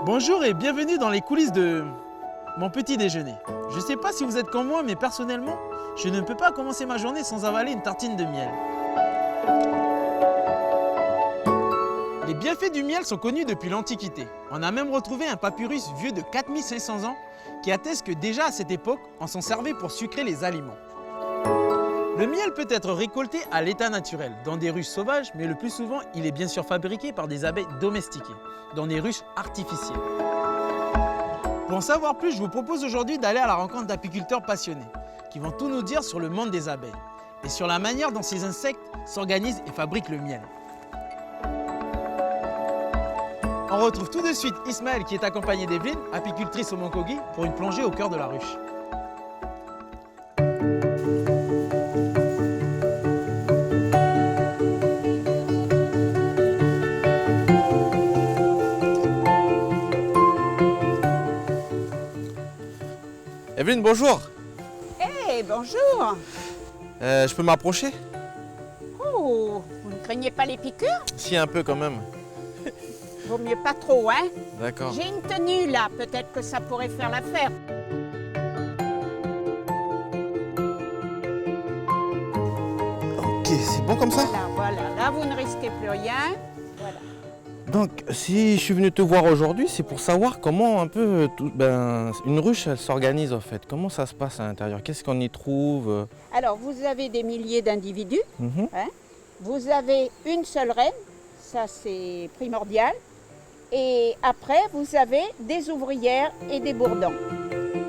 Bonjour et bienvenue dans les coulisses de mon petit déjeuner. Je ne sais pas si vous êtes comme moi, mais personnellement, je ne peux pas commencer ma journée sans avaler une tartine de miel. Les bienfaits du miel sont connus depuis l'Antiquité. On a même retrouvé un papyrus vieux de 4500 ans qui atteste que déjà à cette époque, on s'en servait pour sucrer les aliments. Le miel peut être récolté à l'état naturel, dans des ruches sauvages, mais le plus souvent, il est bien sûr fabriqué par des abeilles domestiquées, dans des ruches artificielles. Pour en savoir plus, je vous propose aujourd'hui d'aller à la rencontre d'apiculteurs passionnés, qui vont tout nous dire sur le monde des abeilles, et sur la manière dont ces insectes s'organisent et fabriquent le miel. On retrouve tout de suite Ismaël qui est accompagné d'Evelyne, apicultrice au Monkogi, pour une plongée au cœur de la ruche. Evelyne, bonjour. Hey, bonjour. Je peux m'approcher? Oh, vous ne craignez pas les piqûres? Si, un peu quand même. Vaut mieux pas trop, hein? D'accord. J'ai une tenue là, peut-être que ça pourrait faire l'affaire. Ok, c'est bon comme ça? Voilà, là vous ne risquez plus rien. Voilà. Donc, si je suis venu te voir aujourd'hui, c'est pour savoir comment un peu une ruche elle s'organise en fait. Comment ça se passe à l'intérieur? Qu'est-ce qu'on y trouve? Alors, vous avez des milliers d'individus. Mhm. Hein? Vous avez une seule reine, ça c'est primordial. Et après, vous avez des ouvrières et des bourdons.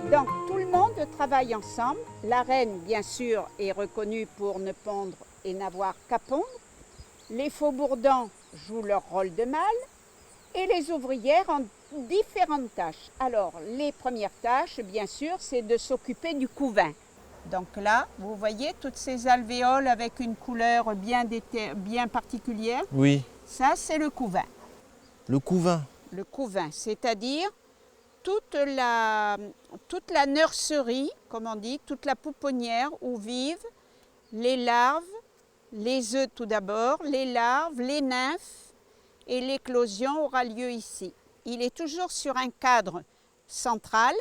Donc, tout le monde travaille ensemble. La reine, bien sûr, est reconnue pour ne pondre et n'avoir qu'à pondre. Les faux bourdons jouent leur rôle de mâle et les ouvrières ont différentes tâches. Alors, les premières tâches, bien sûr, c'est de s'occuper du couvain. Donc là, vous voyez toutes ces alvéoles avec une couleur bien particulière. Oui. Ça, c'est le couvain. Le couvain. Le couvain, c'est-à-dire toute la nurserie, comme on dit, toute la pouponnière où vivent les larves, les œufs tout d'abord, les larves, les nymphes et l'éclosion aura lieu ici. Il est toujours sur un cadre central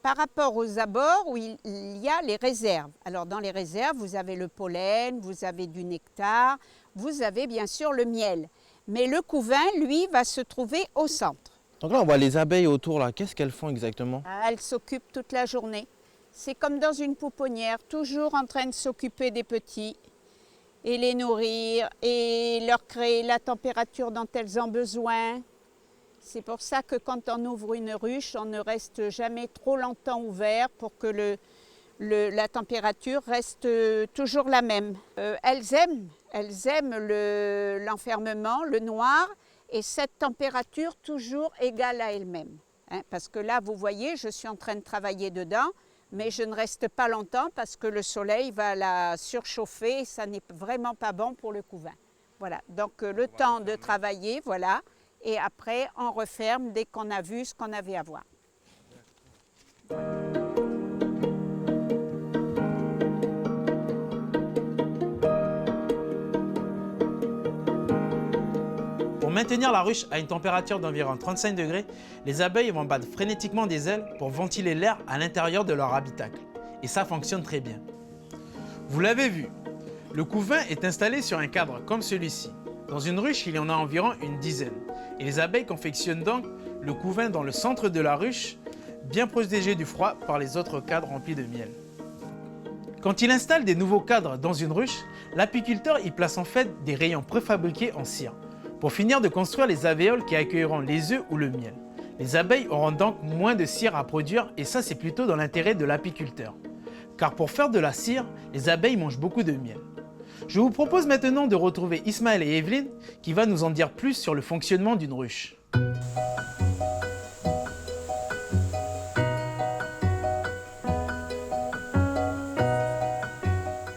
par rapport aux abords où il y a les réserves. Alors dans les réserves, vous avez le pollen, vous avez du nectar, vous avez bien sûr le miel. Mais le couvain, lui, va se trouver au centre. Donc là, on voit les abeilles autour là. Qu'est-ce qu'elles font exactement? Elles s'occupent toute la journée. C'est comme dans une pouponnière, toujours en train de s'occuper des petits et les nourrir et leur créer la température dont elles ont besoin. C'est pour ça que quand on ouvre une ruche, on ne reste jamais trop longtemps ouvert pour que la température reste toujours la même. Elles aiment l'enfermement, le noir et cette température toujours égale à elle-même. Hein, parce que là, vous voyez, je suis en train de travailler dedans, mais je ne reste pas longtemps parce que le soleil va la surchauffer et ça n'est vraiment pas bon pour le couvain. Voilà, donc le temps de travailler, voilà, et après on referme dès qu'on a vu ce qu'on avait à voir. Pour maintenir la ruche à une température d'environ 35 degrés, les abeilles vont battre frénétiquement des ailes pour ventiler l'air à l'intérieur de leur habitacle. Et ça fonctionne très bien. Vous l'avez vu, le couvain est installé sur un cadre comme celui-ci. Dans une ruche, il y en a environ une dizaine. Et les abeilles confectionnent donc le couvain dans le centre de la ruche, bien protégé du froid par les autres cadres remplis de miel. Quand il installe des nouveaux cadres dans une ruche, l'apiculteur y place en fait des rayons préfabriqués en cire, pour finir de construire les alvéoles qui accueilleront les œufs ou le miel. Les abeilles auront donc moins de cire à produire et ça c'est plutôt dans l'intérêt de l'apiculteur. Car pour faire de la cire, les abeilles mangent beaucoup de miel. Je vous propose maintenant de retrouver Ismaël et Evelyne qui va nous en dire plus sur le fonctionnement d'une ruche.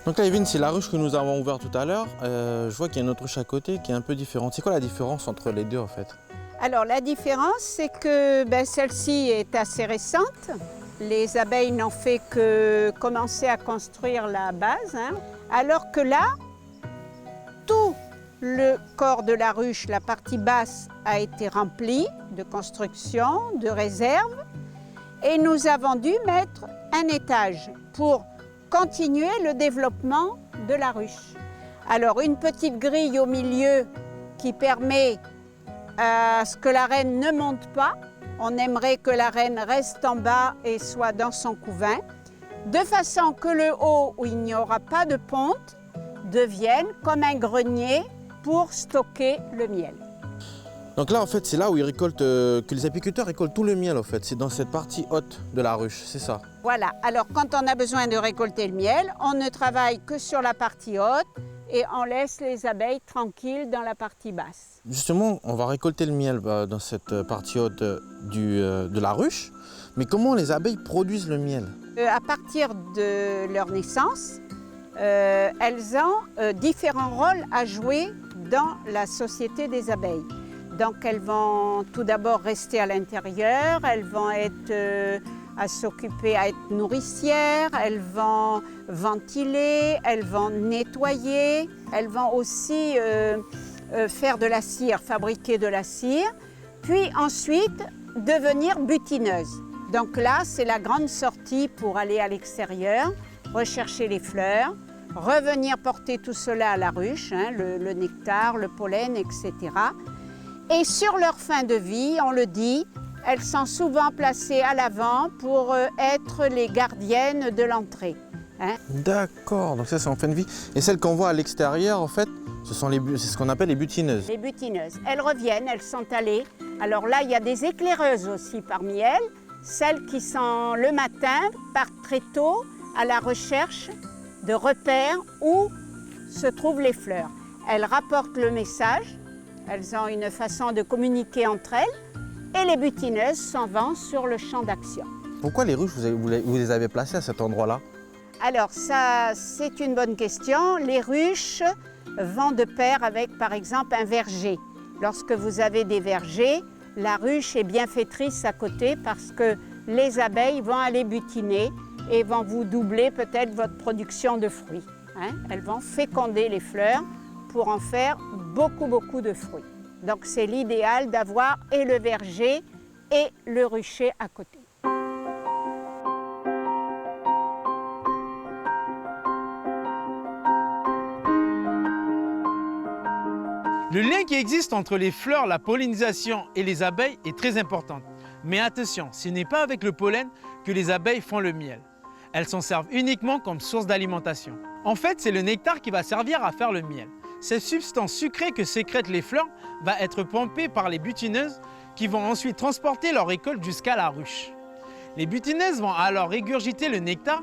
Donc là, Evelyne, c'est la ruche que nous avons ouverte tout à l'heure. Je vois qu'il y a une autre ruche à côté qui est un peu différente. C'est quoi la différence entre les deux en fait? Alors la différence, c'est que celle-ci est assez récente. Les abeilles n'ont fait que commencer à construire la base, hein. Alors que là, tout le corps de la ruche, la partie basse, a été rempli de construction, de réserves. Et nous avons dû mettre un étage pour continuer le développement de la ruche. Alors, une petite grille au milieu qui permet à ce que la reine ne monte pas. On aimerait que la reine reste en bas et soit dans son couvain, de façon que le haut, où il n'y aura pas de ponte, devienne comme un grenier pour stocker le miel. Donc là, en fait, c'est là où ils récoltent, que les apiculteurs récoltent tout le miel, en fait. C'est dans cette partie haute de la ruche, c'est ça? Voilà, alors quand on a besoin de récolter le miel, on ne travaille que sur la partie haute et on laisse les abeilles tranquilles dans la partie basse. Justement, on va récolter le miel dans cette partie haute de la ruche. Mais comment les abeilles produisent le miel? À partir de leur naissance, elles ont différents rôles à jouer dans la société des abeilles. Donc elles vont tout d'abord rester à l'intérieur, elles vont être à s'occuper, à être nourricières, elles vont ventiler, elles vont nettoyer, elles vont aussi faire de la cire, fabriquer de la cire, puis ensuite devenir butineuses. Donc là, c'est la grande sortie pour aller à l'extérieur, rechercher les fleurs, revenir porter tout cela à la ruche, hein, le nectar, le pollen, etc. Et sur leur fin de vie, on le dit, elles sont souvent placées à l'avant pour être les gardiennes de l'entrée. Hein. D'accord, donc ça c'est en fin de vie. Et celles qu'on voit à l'extérieur, en fait, c'est ce qu'on appelle les butineuses. Les butineuses. Elles reviennent, elles sont allées. Alors là, il y a des éclaireuses aussi parmi elles. Celles qui sont le matin, partent très tôt à la recherche de repères où se trouvent les fleurs. Elles rapportent le message. Elles ont une façon de communiquer entre elles et les butineuses s'en vont sur le champ d'action. Pourquoi les ruches, vous les avez placées à cet endroit-là? Alors ça, c'est une bonne question. Les ruches vont de pair avec, par exemple, un verger. Lorsque vous avez des vergers, la ruche est bienfaitrice à côté parce que les abeilles vont aller butiner et vont vous doubler peut-être votre production de fruits. Hein. Elles vont féconder les fleurs pour en faire beaucoup de fruits. Donc c'est l'idéal d'avoir et le verger et le rucher à côté. Le lien qui existe entre les fleurs, la pollinisation et les abeilles est très important. Mais attention, ce n'est pas avec le pollen que les abeilles font le miel. Elles s'en servent uniquement comme source d'alimentation. En fait, c'est le nectar qui va servir à faire le miel. Cette substance sucrée que sécrètent les fleurs va être pompée par les butineuses qui vont ensuite transporter leur récolte jusqu'à la ruche. Les butineuses vont alors régurgiter le nectar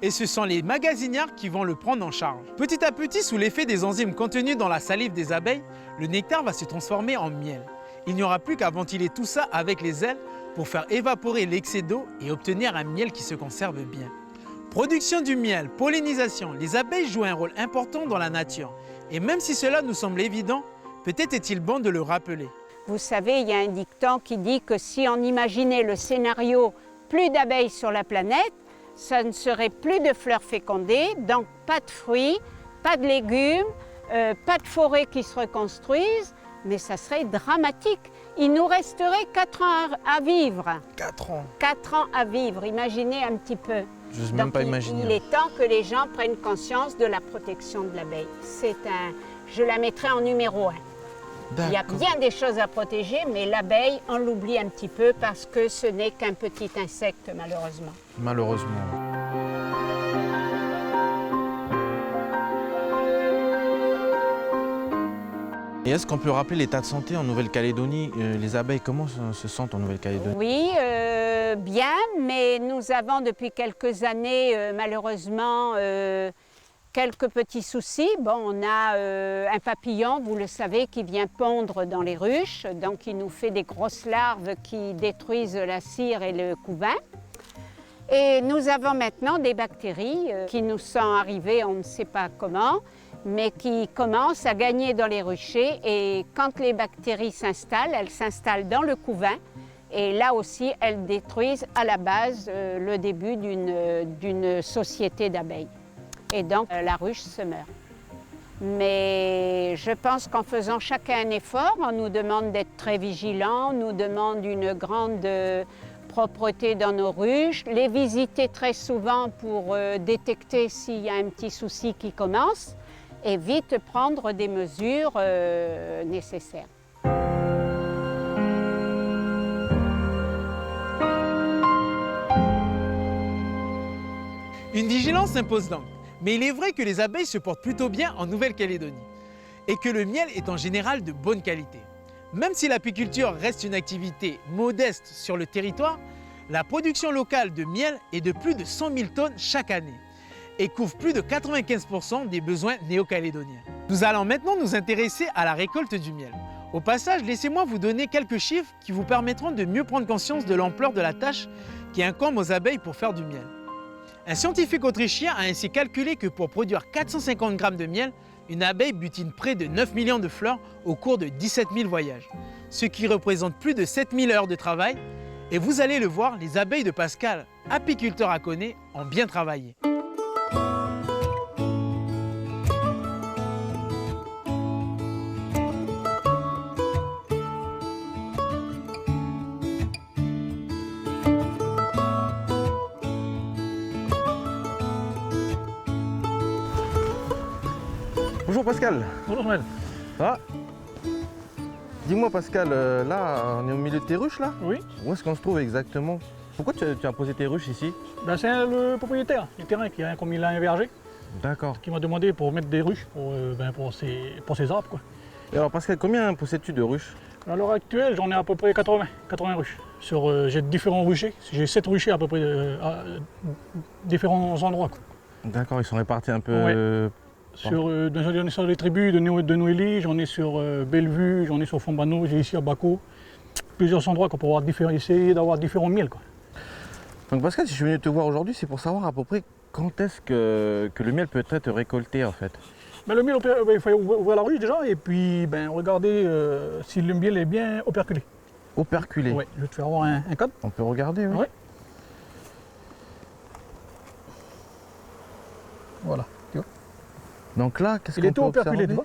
et ce sont les magasinières qui vont le prendre en charge. Petit à petit, sous l'effet des enzymes contenues dans la salive des abeilles, le nectar va se transformer en miel. Il n'y aura plus qu'à ventiler tout ça avec les ailes pour faire évaporer l'excès d'eau et obtenir un miel qui se conserve bien. Production du miel, pollinisation, les abeilles jouent un rôle important dans la nature. Et même si cela nous semble évident, peut-être est-il bon de le rappeler. Vous savez, il y a un dicton qui dit que si on imaginait le scénario plus d'abeilles sur la planète, ça ne serait plus de fleurs fécondées, donc pas de fruits, pas de légumes, pas de forêts qui se reconstruisent, mais ça serait dramatique. Il nous resterait 4 ans à vivre. 4 ans. 4 ans à vivre, imaginez un petit peu. Je n'ose même pas imaginer. Il est temps que les gens prennent conscience de la protection de l'abeille. Je la mettrai en numéro 1. Il y a bien des choses à protéger, mais l'abeille, on l'oublie un petit peu parce que ce n'est qu'un petit insecte, malheureusement. Malheureusement. Et est-ce qu'on peut rappeler l'état de santé en Nouvelle-Calédonie? Les abeilles, comment se sentent en Nouvelle-Calédonie? Oui, bien, mais nous avons depuis quelques années, malheureusement, quelques petits soucis. Bon, on a un papillon, vous le savez, qui vient pondre dans les ruches. Donc, il nous fait des grosses larves qui détruisent la cire et le couvain. Et nous avons maintenant des bactéries qui nous sont arrivées, on ne sait pas comment, mais qui commencent à gagner dans les ruchers. Et quand les bactéries s'installent, elles s'installent dans le couvain. Et là aussi, elles détruisent à la base le début d'une société d'abeilles. Et donc, la ruche se meurt. Mais je pense qu'en faisant chacun un effort, on nous demande d'être très vigilants, on nous demande une grande propreté dans nos ruches, les visiter très souvent pour détecter s'il y a un petit souci qui commence et vite prendre des mesures nécessaires. Une vigilance s'impose donc, mais il est vrai que les abeilles se portent plutôt bien en Nouvelle-Calédonie et que le miel est en général de bonne qualité. Même si l'apiculture reste une activité modeste sur le territoire, la production locale de miel est de plus de 100 000 tonnes chaque année et couvre plus de 95% des besoins néo-calédoniens. Nous allons maintenant nous intéresser à la récolte du miel. Au passage, laissez-moi vous donner quelques chiffres qui vous permettront de mieux prendre conscience de l'ampleur de la tâche qui incombe aux abeilles pour faire du miel. Un scientifique autrichien a ainsi calculé que pour produire 450 grammes de miel, une abeille butine près de 9 millions de fleurs au cours de 17 000 voyages, ce qui représente plus de 7 000 heures de travail. Et vous allez le voir, les abeilles de Pascal, apiculteur à Conet, ont bien travaillé. Bonjour Pascal. Bonjour Noël. Ah. Dis-moi Pascal, là on est au milieu de tes ruches là? Oui, Où est-ce qu'on se trouve exactement? Pourquoi tu as posé tes ruches ici? ben, c'est le propriétaire du terrain qui a, comme il a un verger, D'accord. qui m'a demandé pour mettre des ruches pour ses arbres. Quoi. Et alors Pascal, combien possèdes-tu de ruches? À l'heure actuelle, j'en ai à peu près 80 ruches. J'ai différents ruchers, j'ai 7 ruchers à peu près à différents endroits. Quoi. D'accord, ils sont répartis un peu... Ouais. J'en ai sur les tribus de Noélie, j'en ai sur Bellevue, j'en ai sur Fombano, j'ai ici à Baco. Plusieurs endroits quoi, pour essayer d'avoir différents miels. Quoi. Donc Pascal, si je suis venu te voir aujourd'hui, c'est pour savoir à peu près quand est-ce que le miel peut être récolté en fait. Ben, le miel, il faut ouvrir la ruche déjà et puis regarder si le miel est bien operculé. Operculé? Oui, je vais te faire avoir un code. On peut regarder, oui. Ouais. Voilà. Donc là, qu'est-ce Il est qu'on peut tout operculé, observer? tu vois.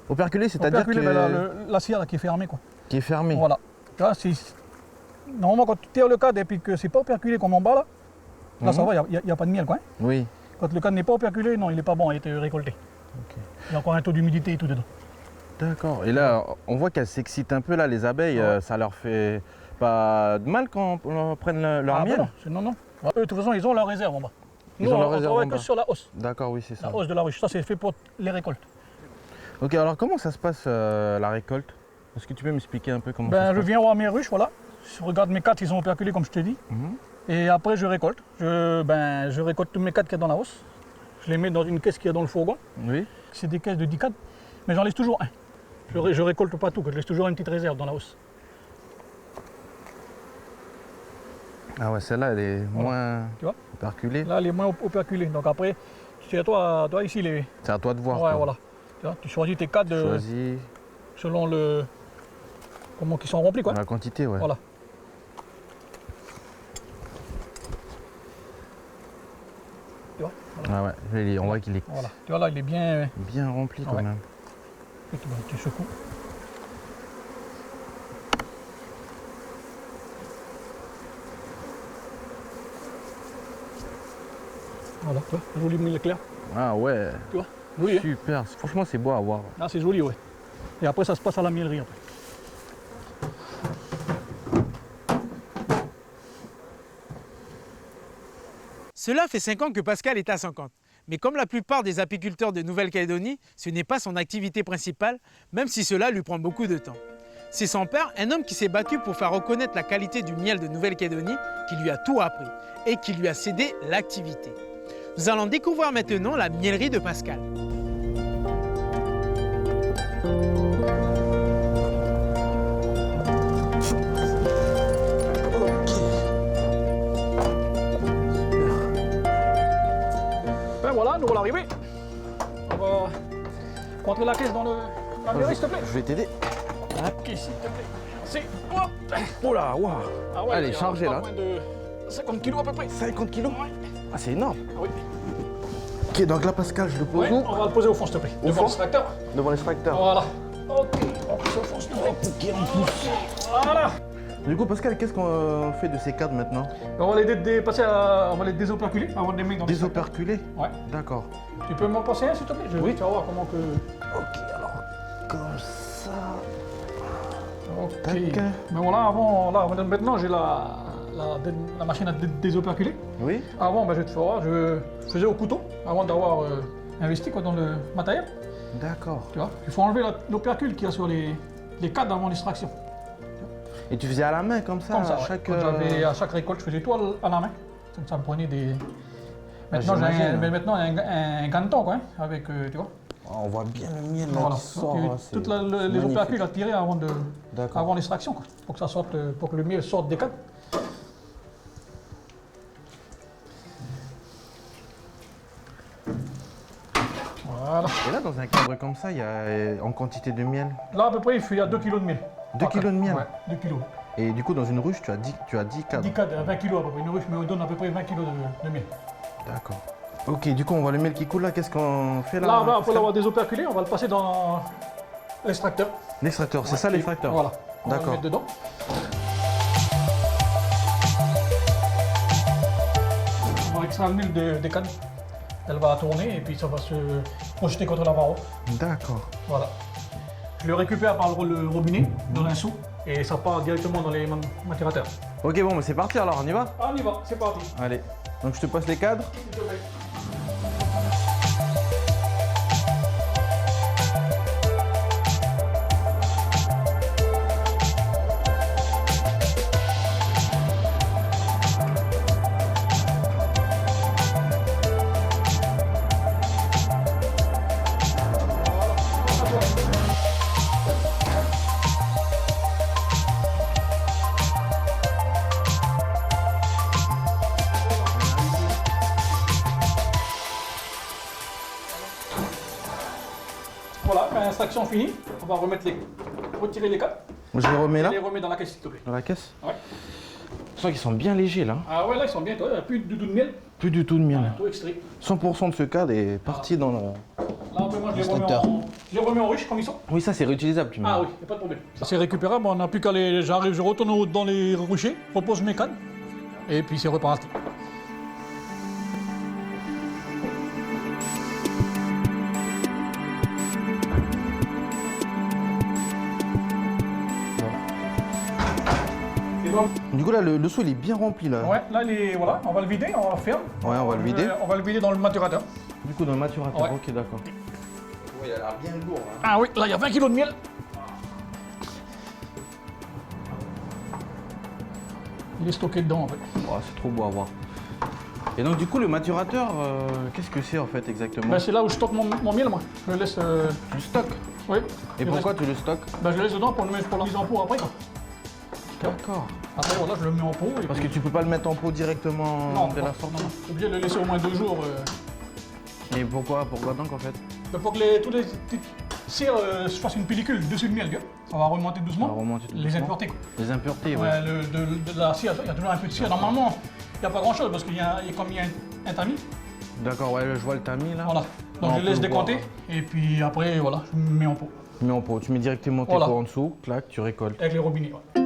Operculé, c'est-à-dire que... la cire là, qui est fermée. Quoi. qui est fermé. Voilà. Tu vois, normalement, quand tu tires le cadre et puis que c'est pas operculé comme en bas là, ça va, il n'y a pas de miel. Quoi, hein. Oui. Quand le cadre n'est pas operculé, non, il n'est pas bon, il a été récolté. Okay. Il y a encore un taux d'humidité et tout dedans. D'accord. Et là, on voit qu'elles s'excitent un peu là, les abeilles. Ouais. Ça leur fait pas de mal quand on prenne leur miel? Non, non. Eux, de toute façon, ils ont leur réserve en bas. Ils Nous, ont leur on réserve travaille en que bas. sur la hausse. D'accord, oui, c'est ça. La hausse de la ruche. Ça, c'est fait pour les récoltes. Ok, alors comment ça se passe la récolte? Est-ce que tu peux m'expliquer un peu comment ça se Je passe? viens voir mes ruches, voilà. Je regarde mes 4, ils sont operculés comme je t'ai dit. Et après, je récolte. Je récolte tous mes 4 qui sont dans la hausse. Je les mets dans une caisse qui est dans le fourgon. Oui. C'est des caisses de 10 cadres. Mais j'en laisse toujours un. Je récolte pas tout, je laisse toujours une petite réserve dans la hausse. Ah ouais, celle-là, elle est moins Tu vois? operculée. Là, elle est moins operculée. Donc après, c'est à toi ici les. C'est à toi de voir. Ouais, quoi. voilà. Tu vois, tu choisis tes cadres Choisis selon le. Comment ils sont remplis, quoi. la quantité, ouais. Voilà. Tu vois? Voilà. Ah ouais, on voit qu'il est Voilà. Tu vois, là, il est bien. bien rempli quand Ouais. même. Tu secoues. Voilà, tu vois, joli miel clair. Ah ouais, Tu vois, joli, hein. super. Franchement, c'est beau à voir. Là, c'est joli, ouais. Et après, ça se passe à la mielerie après. Cela fait 5 ans que Pascal est à 50. Mais comme la plupart des apiculteurs de Nouvelle-Calédonie, ce n'est pas son activité principale, même si cela lui prend beaucoup de temps. C'est son père, un homme qui s'est battu pour faire reconnaître la qualité du miel de Nouvelle-Calédonie, qui lui a tout appris et qui lui a cédé l'activité. Nous allons découvrir maintenant la miellerie de Pascal. Ben voilà, nous voilà arrivés. On va rentrer la caisse dans la miellerie, s'il te plaît. Je vais t'aider. Ok, s'il te plaît. C'est. Hop. Oh là, waouh. Ah ouais, Elle est il y a chargée pas là. moins de 50 kilos à peu près. 50 kilos. Ouais. Ah, c'est énorme. Ah oui. Ok, donc là, Pascal, je le pose Ouais, où? on va le poser au fond, s'il te plaît. Au Devant fond l'extracteur. Devant l'extracteur. Voilà. Ok, on pousse au fond, s'il te plaît. Ok, on pousse. Voilà. Du coup, Pascal, qu'est-ce qu'on fait de ces cadres maintenant? On va les passer on va les désoperculer avant de les mettre dans l'extracteur. Désoperculés? Ouais. D'accord. Tu peux m'en passer un, s'il te plaît? Oui. Tu vas voir comment que... Ok, alors, comme ça. Ok. Tac. Mais voilà, avant, là, maintenant, j'ai la machine à désoperculer. Oui? Avant, ben, je vais te faire voir, je faisais au couteau, avant d'avoir investi quoi, dans le matériel. D'accord. Tu vois, il faut enlever l'opercule qu'il y a sur les cadres avant l'extraction. Et tu faisais à la main comme ça, Comme ça, à ouais. chaque... Quand à chaque récolte, je faisais tout à la main. Donc ça me prenait des... Maintenant, j'imagine. maintenant un gain de temps, quoi, hein, avec, tu vois. On voit bien le miel là Voilà. qui sort. Donc, là, c'est toutes les magnifique. opercules à tirer D'accord. avant l'extraction, quoi, pour que ça sorte, pour que le miel sorte des cadres. Voilà. Et là, dans un cadre comme ça, il y a en quantité de miel. Là, à peu près, il y a 2 kg de miel. 2 kilos de miel. Ouais, 2 kg. Et du coup, dans une ruche, tu as 10 cadres. 10 cadres, 20 kg à peu près. Une ruche me donne à peu près 20 kg de miel. D'accord. Ok, du coup, on voit le miel qui coule là. Qu'est-ce qu'on fait là? Là, après Pascal l'avoir désoperculé, on va le passer dans l'extracteur. L'extracteur, c'est Ouais, ça et l'extracteur? Voilà. On va le D'accord. mettre dedans. On va extraire le miel des cadres. Elle va tourner et puis ça va se projeter contre la paroi. D'accord. Voilà. Je le récupère par le robinet dans un seau et ça part directement dans les macérateurs. Ok, bon, bah, c'est parti alors, on y va? On y va, c'est parti. Allez. Donc, je te passe les cadres. S'il te plaît. Voilà, extraction finie. On va retirer les cadres Je les remets et là, les remettre dans la caisse, s'il te plaît. dans la caisse. Ouais. Je sens qu'ils sont bien légers là. Ah ouais, là, ils sont bien, toi. Il n'y a plus de miel. Plus du tout de miel. Tout extrait. 100% de ce cadre est parti dans le... Là, après, moi, Extracteur. je les remets en ruche comme ils sont. Oui, ça c'est réutilisable, tu me dis. Ah oui, il n'y a pas de problème. C'est récupérable, on n'a plus qu'à les... J'arrive, je retourne dans les ruchers, repose mes cannes, et puis c'est reparti. Et donc, Du coup là, le seau il est bien rempli là. ouais, là, voilà, on va le vider, on va le faire. Ouais, on va le vider. On va le vider dans le maturateur. Du coup dans le maturateur, Ouais. ok d'accord. Ouais, il a l'air bien lourd hein. Ah oui, là, il y a 20 kg de miel. Il est stocké dedans, en fait. Oh, c'est trop beau à voir. Et donc du coup le maturateur, qu'est-ce que c'est en fait exactement? Ben, c'est là où je stocke mon miel, moi. Je le laisse... Tu le stockes. oui. Et Je pourquoi laisse- tu le stockes? Ben, je le laisse dedans pour la mise en pot après, quoi. D'accord. Après, voilà, je le mets en pot. Et Parce puis- que tu peux pas le mettre en pot directement Non, dès non, la sortie. non, non. Je suis obligé de le laisser au moins 2 jours. Et pourquoi donc en fait? Pour que tous les petites cires fassent une pellicule dessus le miel, tu vois. Ça va remonter doucement. Ça va remonter tout Les doucement. impuretés, quoi. Les impuretés, ouais. Ouais, de la cire, il y a toujours un peu de cire. Normalement, il n'y a pas grand chose parce qu'il y a, comme il y a un tamis. D'accord, ouais, je vois le tamis là. Voilà. Donc on je peut laisse le décanter voir. et puis après, voilà, je mets en pot. Tu mets en pot, tu mets directement tes Voilà. pots en dessous, clac, tu récoltes. Avec les robinets. Ouais.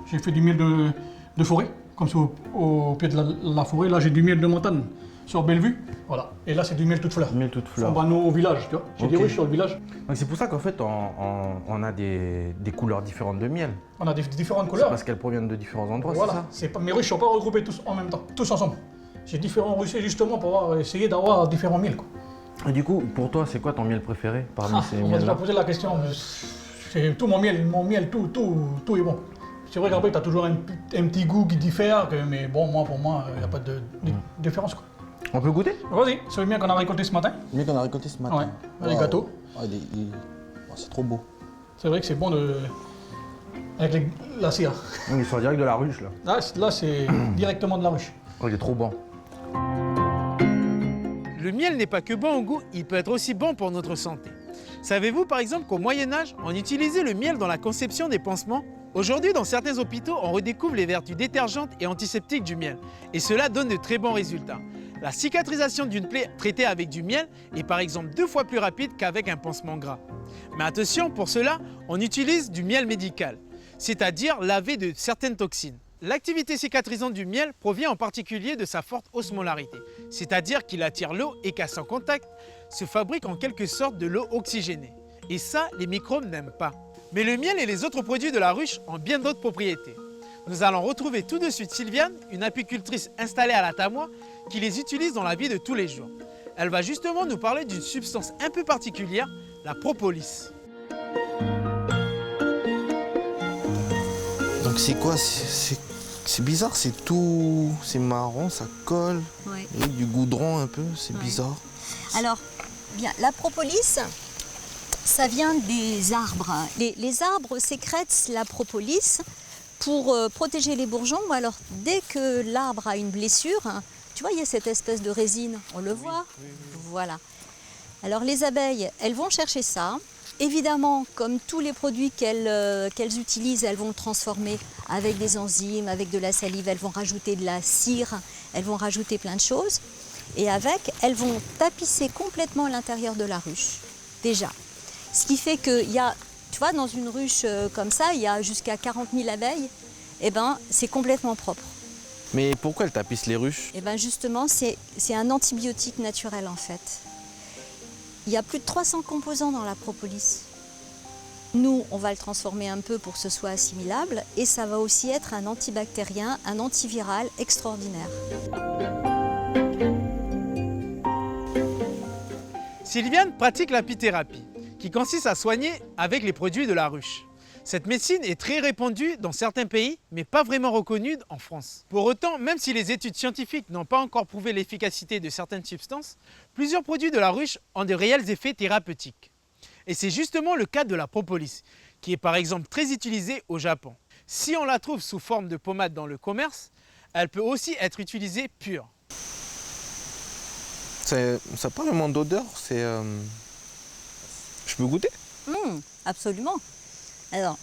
J'ai fait du miel de forêt, comme ça au pied de la forêt. Là, j'ai du miel de montagne sur Bellevue. Voilà. Et là, c'est du miel toute fleur. Miel toute fleur. Fombano au village, tu vois. J'ai des Ok. ruches sur le village. Donc c'est pour ça qu'en fait on a des couleurs différentes de miel. On a des différentes C'est couleurs. parce qu'elles proviennent de différents endroits, Voilà. Mes ruches ne sont pas regroupées tous en même temps, tous ensemble. J'ai différents ruchers justement pour essayer d'avoir différents miels, quoi. c'est ça? Et du coup, pour toi, c'est quoi ton miel préféré parmi Ah, ces on m'a miels déjà là? posé la question. C'est tout mon miel, tout est bon. C'est vrai qu'après, tu as toujours un petit goût qui diffère, mais bon, pour moi, il n'y a pas de différence, quoi. On peut goûter? Vas-y, c'est le mien qu'on a récolté ce matin. Le miel qu'on a récolté ce Ouais, les gâteaux. c'est trop beau. C'est vrai que c'est bon avec la cire. Il sort direct de la ruche là. Là c'est directement de la ruche. Oh, il est trop bon. Le miel n'est pas que bon au goût, il peut être aussi bon pour notre santé. Savez-vous par exemple qu'au Moyen-Âge, on utilisait le miel dans la conception des pansements? Aujourd'hui, dans certains hôpitaux, on redécouvre les vertus détergentes et antiseptiques du miel. Et cela donne de très bons résultats. La cicatrisation d'une plaie traitée avec du miel est par exemple 2 fois plus rapide qu'avec un pansement gras. Mais attention, pour cela, on utilise du miel médical, c'est-à-dire lavé de certaines toxines. L'activité cicatrisante du miel provient en particulier de sa forte osmolarité, c'est-à-dire qu'il attire l'eau et qu'à son contact se fabrique en quelque sorte de l'eau oxygénée. Et ça, les microbes n'aiment pas. Mais le miel et les autres produits de la ruche ont bien d'autres propriétés. Nous allons retrouver tout de suite Sylviane, une apicultrice installée à la Tamoie, qui les utilise dans la vie de tous les jours. Elle va justement nous parler d'une substance un peu particulière, la propolis. Donc c'est quoi? C'est bizarre, c'est tout, c'est marron, ça colle, Ouais. et du goudron un peu, c'est Ouais. bizarre. Alors, bien, la propolis, ça vient des arbres. Les arbres sécrètent la propolis pour protéger les bourgeons. Ou alors, dès que l'arbre a une blessure, tu vois, il y a cette espèce de résine, on le voit. Voilà. Alors, les abeilles, elles vont chercher ça. Évidemment, comme tous les produits qu'elles utilisent, elles vont le transformer avec des enzymes, avec de la salive, elles vont rajouter de la cire, elles vont rajouter plein de choses. Et avec, elles vont tapisser complètement l'intérieur de la ruche, déjà. Ce qui fait qu'il y a, tu vois, dans une ruche comme ça, il y a jusqu'à 40 000 abeilles, et ben c'est complètement propre. Mais pourquoi elle tapisse les ruches? Et ben justement, c'est un antibiotique naturel en fait. Il y a plus de 300 composants dans la propolis. Nous, on va le transformer un peu pour que ce soit assimilable et ça va aussi être un antibactérien, un antiviral extraordinaire. Sylviane pratique l'apithérapie, qui consiste à soigner avec les produits de la ruche. Cette médecine est très répandue dans certains pays, mais pas vraiment reconnue en France. Pour autant, même si les études scientifiques n'ont pas encore prouvé l'efficacité de certaines substances, plusieurs produits de la ruche ont de réels effets thérapeutiques. Et c'est justement le cas de la propolis, qui est par exemple très utilisée au Japon. Si on la trouve sous forme de pommade dans le commerce, elle peut aussi être utilisée pure. Ça n'a pas vraiment d'odeur, c'est... Je peux goûter? Absolument. Alors,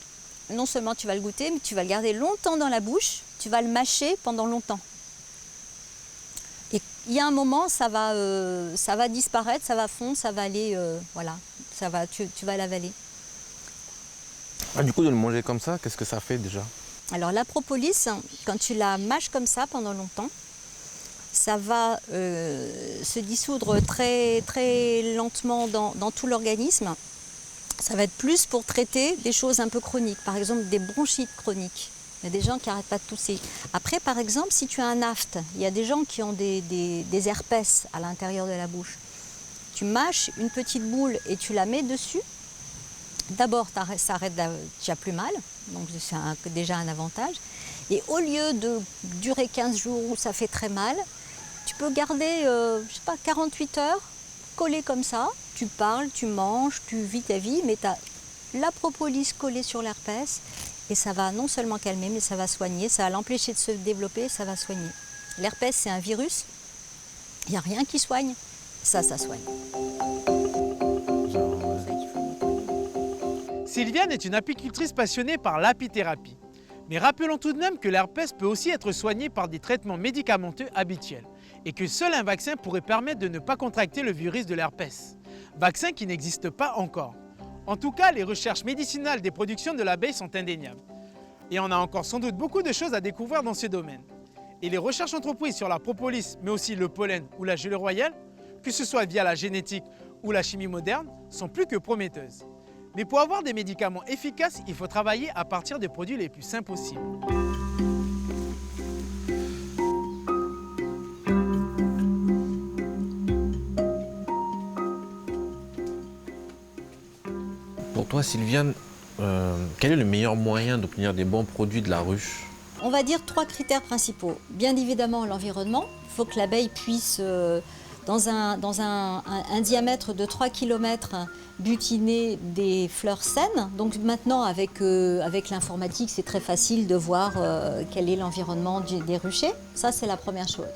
non seulement tu vas le goûter, mais tu vas le garder longtemps dans la bouche, tu vas le mâcher pendant longtemps. Et il y a un moment, ça va disparaître, ça va fondre, ça va aller, voilà, tu vas l'avaler. Ah, du coup, de le manger comme ça, qu'est-ce que ça fait déjà? Alors la propolis, quand tu la mâches comme ça pendant longtemps, ça va se dissoudre très, très lentement dans tout l'organisme. Ça va être plus pour traiter des choses un peu chroniques, par exemple des bronchites chroniques. Il y a des gens qui n'arrêtent pas de tousser. Après, par exemple, si tu as un aphte, il y a des gens qui ont des herpès à l'intérieur de la bouche. Tu mâches une petite boule et tu la mets dessus. D'abord, tu as plus mal, donc c'est déjà un avantage. Et au lieu de durer 15 jours où ça fait très mal, tu peux garder, je sais pas, 48 heures, collé comme ça. Tu parles, tu manges, tu vis ta vie, mais tu as la propolis collée sur l'herpès et ça va non seulement calmer, mais ça va soigner, ça va l'empêcher de se développer, ça va soigner. L'herpès, c'est un virus, il n'y a rien qui soigne, ça soigne. Sylviane est une apicultrice passionnée par l'apithérapie. Mais rappelons tout de même que l'herpès peut aussi être soigné par des traitements médicamenteux habituels et que seul un vaccin pourrait permettre de ne pas contracter le virus de l'herpès. Vaccin qui n'existe pas encore. En tout cas, les recherches médicinales des productions de l'abeille sont indéniables. Et on a encore sans doute beaucoup de choses à découvrir dans ce domaine. Et les recherches entreprises sur la propolis, mais aussi le pollen ou la gelée royale, que ce soit via la génétique ou la chimie moderne, sont plus que prometteuses. Mais pour avoir des médicaments efficaces, il faut travailler à partir des produits les plus sains possibles. Pour toi, Sylviane, quel est le meilleur moyen d'obtenir des bons produits de la ruche? On va dire 3 critères principaux. Bien évidemment, l'environnement. Il faut que l'abeille puisse, dans un diamètre de 3 km, butiner des fleurs saines. Donc maintenant, avec l'informatique, c'est très facile de voir quel est l'environnement des ruchers. Ça, c'est la première chose.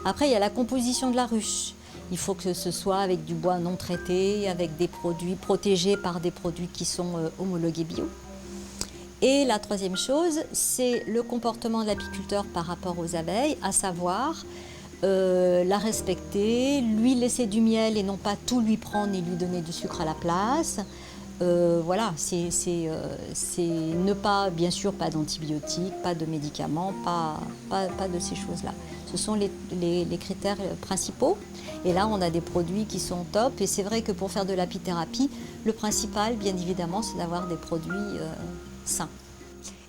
Après, il y a la composition de la ruche. Il faut que ce soit avec du bois non traité, avec des produits protégés par des produits qui sont homologués bio. Et la troisième chose, c'est le comportement de l'apiculteur par rapport aux abeilles, à savoir la respecter, lui laisser du miel et non pas tout lui prendre et lui donner du sucre à la place. Voilà, c'est ne pas, bien sûr, pas d'antibiotiques, pas de médicaments, pas de ces choses-là. Ce sont les critères principaux. Et là, on a des produits qui sont top. Et c'est vrai que pour faire de l'apithérapie, le principal, bien évidemment, c'est d'avoir des produits sains.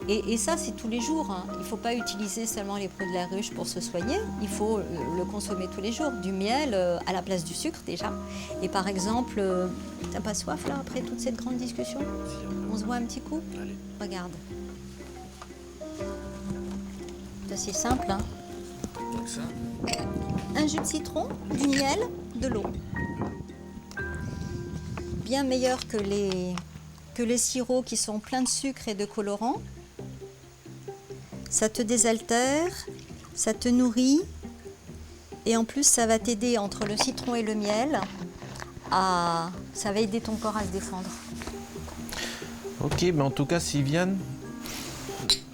Et ça, c'est tous les jours. Hein. Il ne faut pas utiliser seulement les produits de la ruche pour se soigner. Il faut le consommer tous les jours. Du miel à la place du sucre, déjà. Et par exemple, t'as pas soif, là, après toute cette grande discussion? On se voit un petit coup? Allez. Regarde. C'est assez simple, hein. Donc ça. Un jus de citron, du miel, de l'eau. Bien meilleur que les sirops qui sont pleins de sucre et de colorants. Ça te désaltère, ça te nourrit et en plus ça va t'aider entre le citron et le miel ça va aider ton corps à se défendre. Ok, mais en tout cas, Sylviane,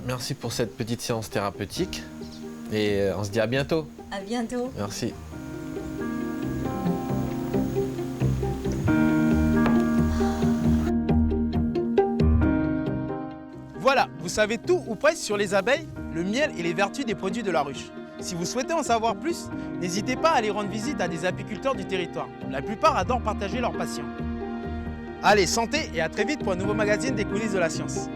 merci pour cette petite séance thérapeutique et on se dit à bientôt. À bientôt. Merci. Voilà, vous savez tout ou presque sur les abeilles, le miel et les vertus des produits de la ruche. Si vous souhaitez en savoir plus, n'hésitez pas à aller rendre visite à des apiculteurs du territoire. La plupart adorent partager leurs passions. Allez, santé et à très vite pour un nouveau magazine des coulisses de la science.